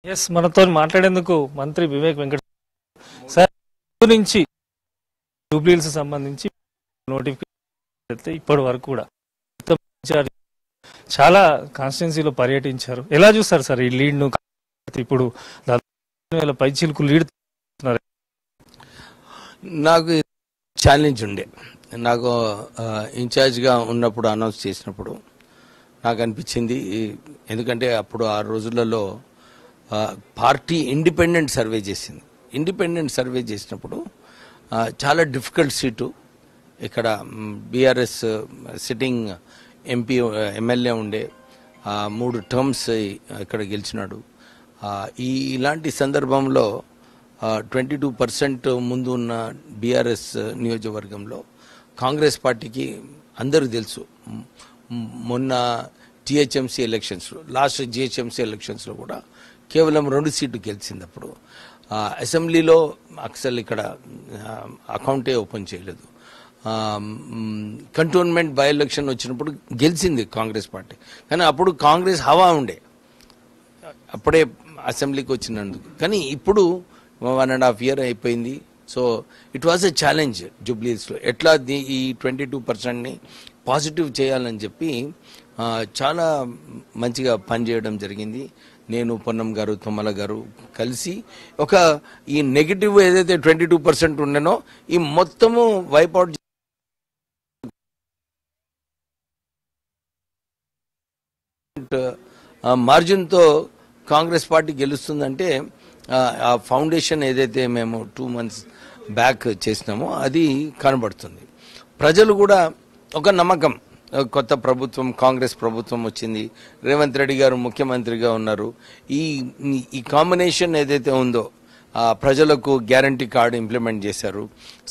Yes మనతో మాట్లాడేందుకు మంత్రి వివేక్ వెంకట సార్ నుంచి జూబ్లీహిల్స్ సంబంధించి నోటిఫికేషన్ ఇప్పటి వరకు కూడా చాలా కాన్స్టిట్యున్సీలో పర్యటించారు. ఎలా చూస్తారు సార్ ఈ లీడ్ ను? ఇప్పుడు 40,000 పైచీలకు లీడ్. నాకు ఛాలెంజ్ ఉండే, నాకు ఇన్ఛార్జ్గా ఉన్నప్పుడు అనౌన్స్ చేసినప్పుడు నాకు అనిపించింది, ఎందుకంటే అప్పుడు ఆ రోజులలో పార్టీ ఇండిపెండెంట్ సర్వే చేసింది. ఇండిపెండెంట్ సర్వే చేసినప్పుడు చాలా డిఫికల్ట్ సీటు. ఇక్కడ బీఆర్ఎస్ సిట్టింగ్ ఎంపీ ఎమ్మెల్యే ఉండే 3 టర్మ్స్ ఇక్కడ గెలిచినాడు. ఇలాంటి సందర్భంలో 22% ముందు ఉన్న బీఆర్ఎస్ నియోజకవర్గంలో కాంగ్రెస్ పార్టీకి అందరూ తెలుసు. మొన్న జిహెచ్ఎంసీ ఎలక్షన్స్లో, లాస్ట్ జిహెచ్ఎంసీ ఎలక్షన్స్లో కూడా కేవలం 2 సీట్లు గెలిచింది. అప్పుడు అసెంబ్లీలో అసలు ఇక్కడ అకౌంటే ఓపెన్ చేయలేదు. కంటోన్మెంట్ బై ఎలక్షన్ వచ్చినప్పుడు గెలిచింది కాంగ్రెస్ పార్టీ, కానీ అప్పుడు కాంగ్రెస్ హవా ఉండే అప్పుడే అసెంబ్లీకి వచ్చినందుకు. కానీ ఇప్పుడు 1.5 year అయిపోయింది. So it was a challenge జూబ్లీహిల్స్లో. ఎట్లా ఈ 22%ని పాజిటివ్ చేయాలని చెప్పి చాలా మంచిగా పనిచేయడం జరిగింది. నేను, పొన్నం గారు, తుమ్మల గారు కలిసి ఒక ఈ నెగిటివ్ ఏదైతే 22% ఉండేనో ఈ మొత్తము వైప్అవుట్ మార్జిన్తో కాంగ్రెస్ పార్టీ గెలుస్తుందంటే ఆ ఫౌండేషన్ ఏదైతే మేము 2 months బ్యాక్ చేసినామో అది కనబడుతుంది. ప్రజలు కూడా ఒక నమ్మకం, కొత్త ప్రభుత్వం కాంగ్రెస్ ప్రభుత్వం వచ్చింది, రేవంత్ రెడ్డి గారు ముఖ్యమంత్రిగా ఉన్నారు. ఈ కాంబినేషన్ ఏదైతే ఉందో ప్రజలకు గ్యారంటీ కార్డు ఇంప్లిమెంట్ చేశారు,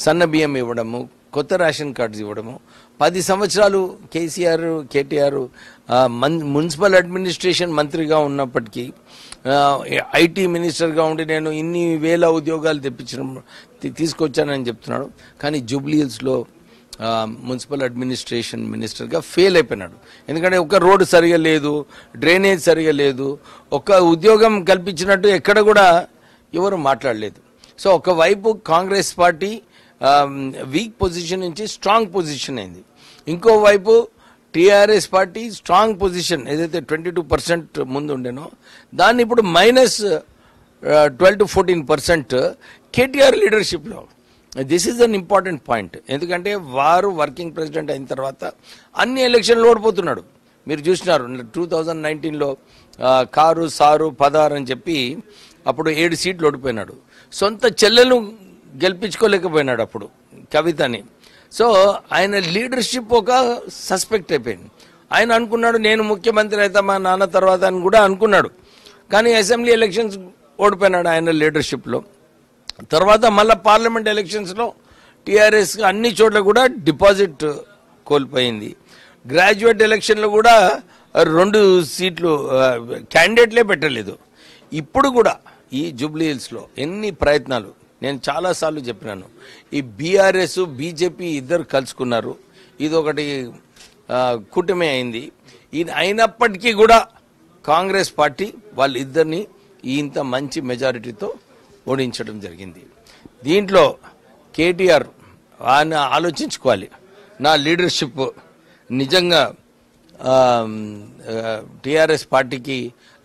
సన్న బియ్యం ఇవ్వడము, కొత్త రేషన్ కార్డ్స్ ఇవ్వడము. 10 సంవత్సరాలు కేటీఆర్ మున్సిపల్ అడ్మినిస్ట్రేషన్ మంత్రిగా ఉన్నప్పటికీ, ఐటీ మినిస్టర్గా ఉండి నేను ఇన్ని వేల ఉద్యోగాలు తీసుకొచ్చానని చెప్తున్నాడు. కానీ జూబ్లీహిల్స్లో మున్సిపల్ అడ్మినిస్ట్రేషన్ మినిస్టర్గా ఫెయిల్ అయిపోయినాడు. ఎందుకంటే ఒక రోడ్డు సరిగా లేదు, డ్రైనేజ్ సరిగా లేదు, ఒక ఉద్యోగం కల్పించినట్టు ఎక్కడ కూడా ఎవరు మాట్లాడలేదు. సో ఒకవైపు కాంగ్రెస్ పార్టీ వీక్ పొజిషన్ నుంచి స్ట్రాంగ్ పొజిషన్ అయింది, ఇంకోవైపు టీఆర్ఎస్ పార్టీ స్ట్రాంగ్ పొజిషన్ ఏదైతే 22% ముందు ఉండేనో దాన్ని ఇప్పుడు -12 to 14% కేటీఆర్ లీడర్షిప్లో. This is an important point. ఎందుకంటే వారు వర్కింగ్ ప్రెసిడెంట్ అయిన తర్వాత అన్ని ఎలక్షన్లు ఓడిపోతున్నాడు. మీరు చూసినారు 2019లో కారు సారు 16 అని చెప్పి అప్పుడు 7 సీట్లు ఓడిపోయినాడు. సొంత చెల్లెలు గెలిపించుకోలేకపోయినాడు అప్పుడు కవితని. సో ఆయన లీడర్షిప్ ఒక సస్పెక్ట్ అయిపోయింది. ఆయన అనుకున్నాడు నేను ముఖ్యమంత్రి అయితే మా నాన్న తర్వాత అని కూడా అనుకున్నాడు. కానీ అసెంబ్లీ ఎలక్షన్స్ ఓడిపోయినాడు ఆయన లీడర్షిప్లో. తర్వాత మళ్ళీ పార్లమెంట్ ఎలక్షన్స్లో టీఆర్ఎస్ అన్ని చోట్ల కూడా డిపాజిట్ కోల్పోయింది. గ్రాడ్యుయేట్ ఎలక్షన్లో కూడా 2 సీట్లు క్యాండిడేట్లే పెట్టలేదు. ఇప్పుడు కూడా ఈ జూబ్లీహిల్స్లో ఎన్ని ప్రయత్నాలు, నేను చాలాసార్లు చెప్పినాను, ఈ బీఆర్ఎస్ బీజేపీ ఇద్దరు కలుసుకున్నారు, ఇది ఒకటి కూటమి అయింది. అయినప్పటికీ కూడా కాంగ్రెస్ పార్టీ వాళ్ళిద్దరిని ఇంత మంచి మెజారిటీతో ఓడించడం జరిగింది. దీంట్లో కేటీఆర్ ఆయన ఆలోచించుకోవాలి, నా లీడర్షిప్ నిజంగా టీఆర్ఎస్ పార్టీకి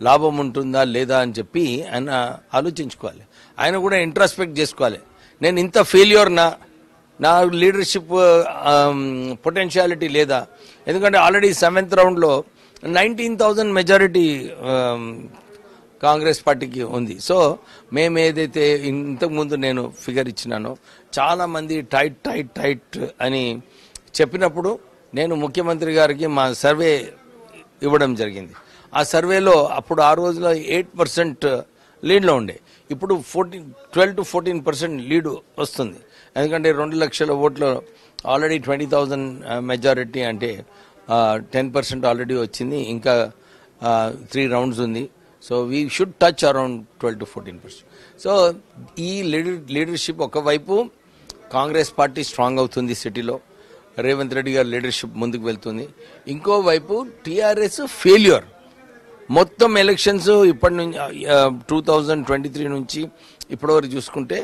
లాభం ఉంటుందా లేదా అని చెప్పి ఆయన ఆలోచించుకోవాలి. ఆయన కూడా ఇంట్రాస్పెక్ట్ చేసుకోవాలి, నేను ఇంత ఫెయిల్యూర్నా, నా లీడర్షిప్ పొటెన్షియాలిటీ లేదా. ఎందుకంటే ఆల్రెడీ 7th రౌండ్లో 19,000 మెజారిటీ కాంగ్రెస్ పార్టీకి ఉంది. సో మేము ఏదైతే ఇంతకుముందు నేను ఫిగర్ ఇచ్చినానో చాలామంది టైట్ అని చెప్పినప్పుడు నేను ముఖ్యమంత్రి గారికి మా సర్వే ఇవ్వడం జరిగింది. ఆ సర్వేలో అప్పుడు ఆ రోజులో 8% లీడ్లో ఉండే, ఇప్పుడు 12 to 14% లీడ్ వస్తుంది. ఎందుకంటే 2 లక్షల ఓట్లు ఆల్రెడీ 20,000 మెజారిటీ అంటే 10% ఆల్రెడీ వచ్చింది, ఇంకా 3 rounds ఉంది. So we should touch around 12 to 14%. So ఈ లీడర్షిప్ ఒకవైపు కాంగ్రెస్ పార్టీ స్ట్రాంగ్ అవుతుంది సిటీలో, రేవంత్ రెడ్డి గారి లీడర్షిప్ ముందుకు వెళ్తుంది, ఇంకోవైపు టీఆర్ఎస్ ఫెయిల్యూర్ మొత్తం ఎలక్షన్స్ ఇప్పటి నుంచి 2023 నుంచి ఇప్పటివరకు చూసుకుంటే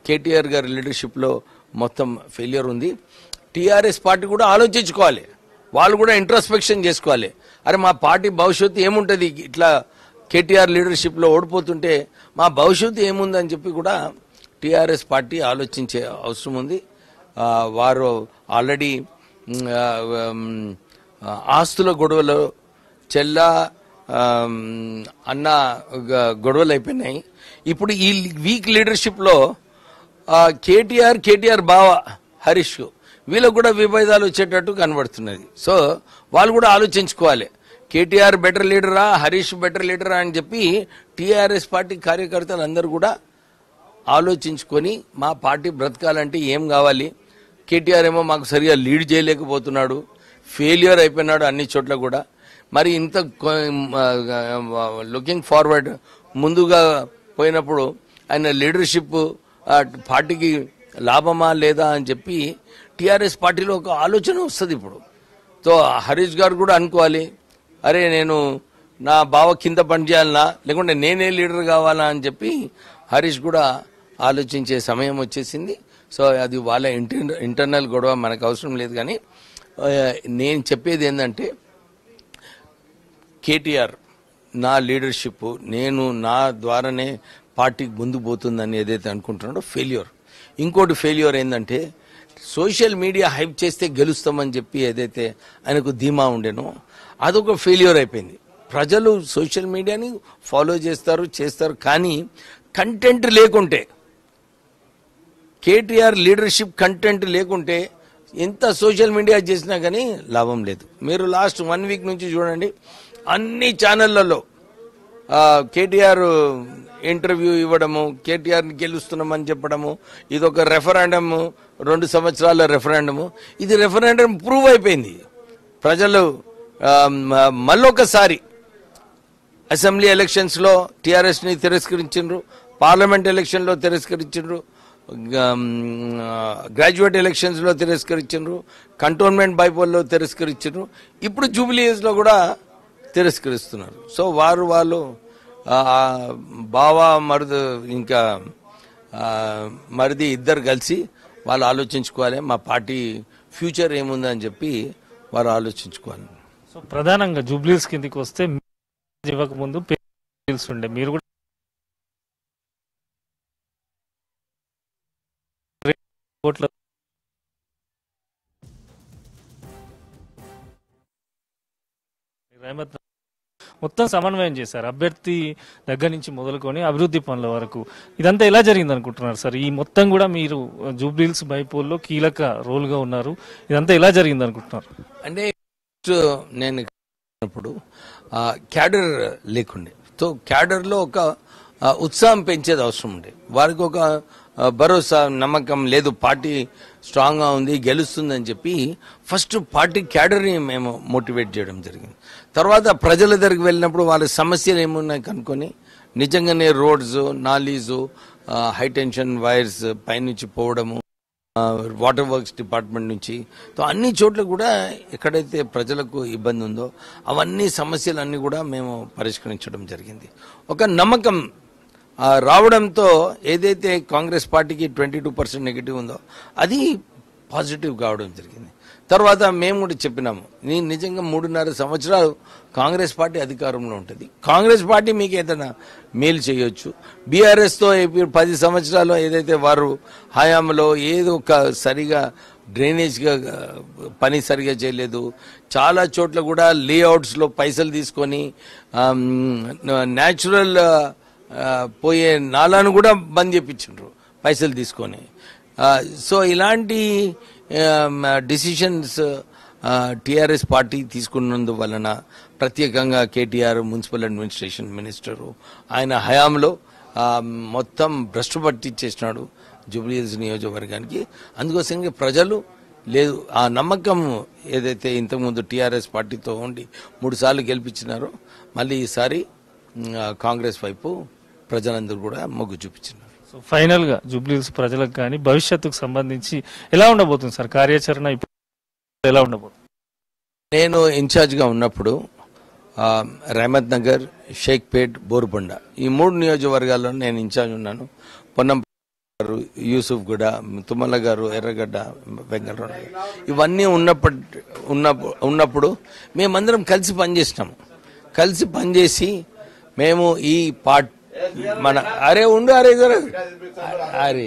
కేటీఆర్ గారి లీడర్షిప్లో మొత్తం ఫెయిల్యూర్ ఉంది. టీఆర్ఎస్ పార్టీ కూడా ఆలోచించుకోవాలి, వాళ్ళు కూడా ఇంట్రోస్పెక్షన్ చేసుకోవాలి. అరే మా పార్టీ భవిష్యత్తు ఏముంటుంది, ఇట్లా కేటీఆర్ లీడర్షిప్లో ఓడిపోతుంటే మా భవిష్యత్తు ఏముందని చెప్పి కూడా టీఆర్ఎస్ పార్టీ ఆలోచించే అవసరం ఉంది. వారు ఆల్రెడీ ఆస్తుల గొడవలో చెల్లా అన్న గొడవలు అయిపోయినాయి. ఇప్పుడు ఈ వీక్ లీడర్షిప్లో కేటీఆర్ బావ హరీష్ వీళ్ళకు కూడా విభేదాలు వచ్చేటట్టు కనబడుతున్నది. సో వాళ్ళు కూడా ఆలోచించుకోవాలి, కేటీఆర్ బెటర్ లీడరా హరీష్ బెటర్ లీడరా అని చెప్పి టీఆర్ఎస్ పార్టీ కార్యకర్తలు అందరూ కూడా ఆలోచించుకొని మా పార్టీ బ్రతకాలంటే ఏం కావాలి, కేటీఆర్ ఏమో మాకు సరిగా లీడ్ చేయలేకపోతున్నాడు, ఫెయిల్యూర్ అయిపోయినాడు అన్ని చోట్ల కూడా, మరి ఇంత లుకింగ్ ఫార్వర్డ్ ముందుగా పోయినప్పుడు ఆయన లీడర్షిప్ పార్టీకి లాభమా లేదా అని చెప్పి టీఆర్ఎస్ పార్టీలో ఒక ఆలోచన వస్తుంది ఇప్పుడు. సో హరీష్ గారు కూడా అనుకోవాలి, అరే నేను నా బావ కింద పనిచేయాలనా లేకుంటే నేనే లీడర్ కావాలా అని చెప్పి హరీష్ కూడా ఆలోచించే సమయం వచ్చేసింది. సో అది వాళ్ళ ఇంటర్నల్ గొడవ, మనకు అవసరం లేదు. కానీ నేను చెప్పేది ఏంటంటే కేటీఆర్ నా లీడర్షిప్ నేను నా ద్వారానే పార్టీకి ముందు పోతుందని ఏదైతే అనుకుంటున్నాడో ఫెయిల్యూర్. ఇంకోటి ఫెయిల్యూర్ ఏంటంటే సోషల్ మీడియా హైప్ చేస్తే గెలుస్తామని చెప్పి ఏదైతే ఆయనకు ధీమా ఉండేనో అదొక ఫెయిల్యూర్ అయిపోయింది. ప్రజలు సోషల్ మీడియాని ఫాలో చేస్తారు కానీ కంటెంట్ లేకుంటే, కేటీఆర్ లీడర్షిప్ కంటెంట్ లేకుంటే ఎంత సోషల్ మీడియా చేసినా కానీ లాభం లేదు. మీరు లాస్ట్ 1 వీక్ నుంచి చూడండి, అన్ని ఛానళ్లలో కేటీఆర్ ఇంటర్వ్యూ ఇవ్వడము, కేటీఆర్ని గెలుస్తున్నామని చెప్పడము, ఇదొక రెఫరెండమ్, 2 సంవత్సరాల రెఫరెండము. ఇది రెఫరెండం ప్రూవ్ అయిపోయింది. ప్రజలు మళ్ళొకసారి అసెంబ్లీ ఎలక్షన్స్లో టీఆర్ఎస్ని తిరస్కరించారు, పార్లమెంట్ ఎలక్షన్లో తిరస్కరించారు, గ్రాడ్యుయేట్ ఎలక్షన్స్లో తిరస్కరించారు, కంటోన్మెంట్ బైపోల్లో తిరస్కరించారు, ఇప్పుడు జూబ్లీ హిల్స్లో కూడా తిరస్కరిస్తున్నారు. సో వాళ్ళు బావా మరుదు ఇంకా మరిది ఇద్దరు కలిసి వాళ్ళు ఆలోచించుకోవాలి, మా పార్టీ ఫ్యూచర్ ఏముందని చెప్పి వారు ఆలోచించుకోవాలి. సో ప్రధానంగా జూబ్లీస్ కిందికి వస్తే ఇవ్వకముందు ఉండే మీరు కూడా మొత్తం సమన్వయం చేశారు, అభ్యర్థి దగ్గర నుంచి మొదలుకొని అభివృద్ధి పనుల వరకు. ఇదంతా ఎలా జరిగింది అనుకుంటున్నారు సార్? ఈ మొత్తం కూడా మీరు జూబ్లీహిల్స్ బైపోల్లో కీలక రోల్ గా ఉన్నారు, ఇదంతా ఎలా జరిగింది అనుకుంటున్నారు? అంటే నేను ఇప్పుడు క్యాడర్ లేకుండే, సో క్యాడర్లో ఒక ఉత్సాహం పెంచేది అవసరం ఉండే, వారికి ఒక భరోసా నమ్మకం లేదు, పార్టీ స్ట్రాంగ్గా ఉంది గెలుస్తుందని చెప్పి ఫస్ట్ పార్టీ క్యాడర్ని మేము మోటివేట్ చేయడం జరిగింది. తర్వాత ప్రజల దగ్గరికి వెళ్ళినప్పుడు వాళ్ళ సమస్యలు ఏమున్నాయి కనుక్కొని నిజంగానే రోడ్స్, నాలీసు, హైటెన్షన్ వైర్స్ పైనుంచి పోవడము, వాటర్ వర్క్స్ డిపార్ట్మెంట్ నుంచి, సో అన్ని చోట్ల కూడా ఎక్కడైతే ప్రజలకు ఇబ్బంది ఉందో అవన్నీ సమస్యలన్నీ కూడా మేము పరిష్కరించడం జరిగింది. ఒక నమ్మకం రావడంతో ఏదైతే కాంగ్రెస్ పార్టీకి 22% నెగిటివ్ ఉందో అది పాజిటివ్ కావడం జరిగింది. తర్వాత మేము కూడా చెప్పినాము, నేను నిజంగా 3.5 సంవత్సరాలు కాంగ్రెస్ పార్టీ అధికారంలో ఉంటుంది, కాంగ్రెస్ పార్టీ మీకు ఏదైనా మేలు చేయొచ్చు, బీఆర్ఎస్తో 10 సంవత్సరాలు ఏదైతే వారు హయాంలో ఏదో ఒక సరిగా డ్రైనేజ్గా పని సరిగా చేయలేదు, చాలా చోట్ల కూడా లేఅవుట్స్లో పైసలు తీసుకొని న్యాచురల్ పోయే నాలాను కూడా బంద్ చేయించారు పైసలు తీసుకొని. సో ఇలాంటి డిసిషన్స్ టీఆర్ఎస్ పార్టీ తీసుకున్నందువలన ప్రత్యేకంగా కేటీఆర్ మున్సిపల్ అడ్మినిస్ట్రేషన్ మినిస్టరు ఆయన హయాంలో మొత్తం భ్రష్టు పట్టించేసినాడు జూబ్లీహిల్స్ నియోజకవర్గానికి. అందుకోసం ప్రజలు లేదు ఆ నమ్మకం ఏదైతే ఇంతకుముందు టీఆర్ఎస్ పార్టీతో ఉండి 3 సార్లు గెలిపించినారో మళ్ళీ ఈసారి కాంగ్రెస్ వైపు ప్రజలందరూ కూడా మొగ్గు చూపించినారు. సో ఫైనల్ గా జూబ్లీహిల్స్ ప్రజలకు కానీ భవిష్యత్తుకు సంబంధించి ఎలా ఉండబోతుంది సార్ కార్యాచరణ, ఇప్పుడు ఎలా ఉండబోతుంది? నేను ఇన్ఛార్జ్గా ఉన్నప్పుడు రహమత్ నగర్, షేక్పేట్, బోరుబండ ఈ 3 నియోజకవర్గాల్లో నేను ఇన్ఛార్జ్ ఉన్నాను. పొన్నం గారు, యూసుఫ్ గూడ, తుమ్మల గారు, ఎర్రగడ్డ, వెంకటరమణ ఇవన్నీ ఉన్నప్పుడు మేమందరం కలిసి పనిచేసినాము. కలిసి పనిచేసి మేము ఈ మన అరే ఉండు అరే అరే